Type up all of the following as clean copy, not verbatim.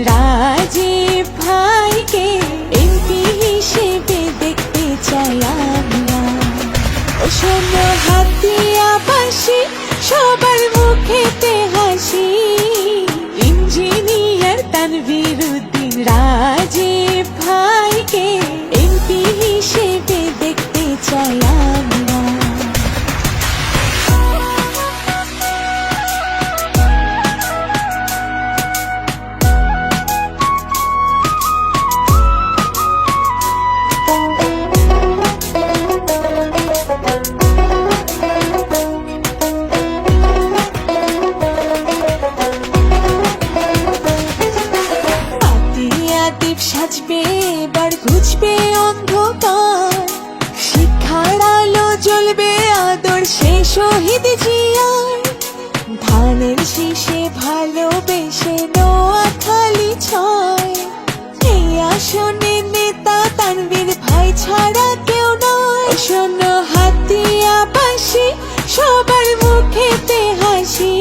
রাজীব ভাইকে এমপি হিসেবে দেখতে চাই আমরা। ও শোনো হাতিয়াবাসী, সবার মুখেতে হাসি, ইঞ্জিনিয়ার তানভীর উদ্দিন রাজীব ভাইকে এমপি হিসেবে দেখতে চাই আমরা। দ্বীপ সাজবে এবার, ঘুচবে অন্ধকার, শিক্ষার আলো জ্বলবে আদর্শে শহীদ জিয়ার। ধানের শীষে ভালোবেসে নোয়াখালী ছয়, এই আসনে নেতা তানভীর ভাই ছাড়া কেউ নয়। শোনো হাতিয়াবাসী, সবার মুখেতে হাসি,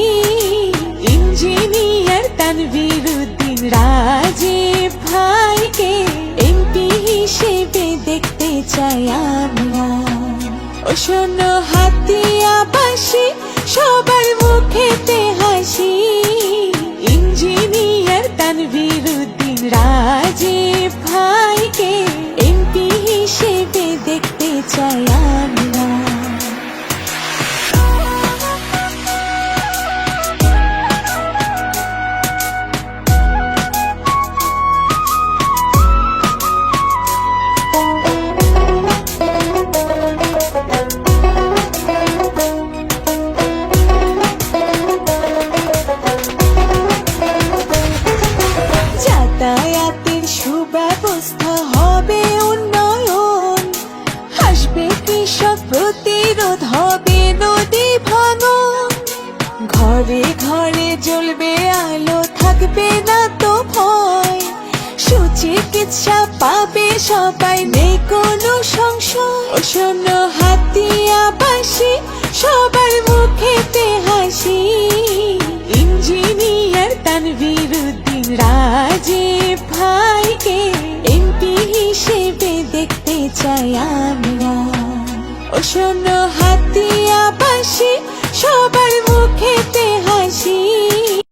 ইঞ্জিনিয়ার তানভীর উদ্দিন রাজীব ভাইকে এমপি হিসেবে দেখতে চাই আমরা। ও শোনো হাতিয়াবাসী, সবার মুখেতে হাসি, ইঞ্জিনিয়ার তানভীর উদ্দিন রাজীব ভাইকে এমপি হিসেবে দেখতে চাই আমরা। যাতায়াতের সুব্যবস্থা হবে উন্নয়ন, হাসবে কৃষক, প্রতিরোধ হবে নদী ভাঙন। ঘরে ঘরে জ্বলবে আলো, থাকবে না তো ভয়, সুচিকিৎসা পাবে সবাই, নেই কোনো সংশয়। শোনো হাতিয়াবাসী, সবার মুখেতে হাসি,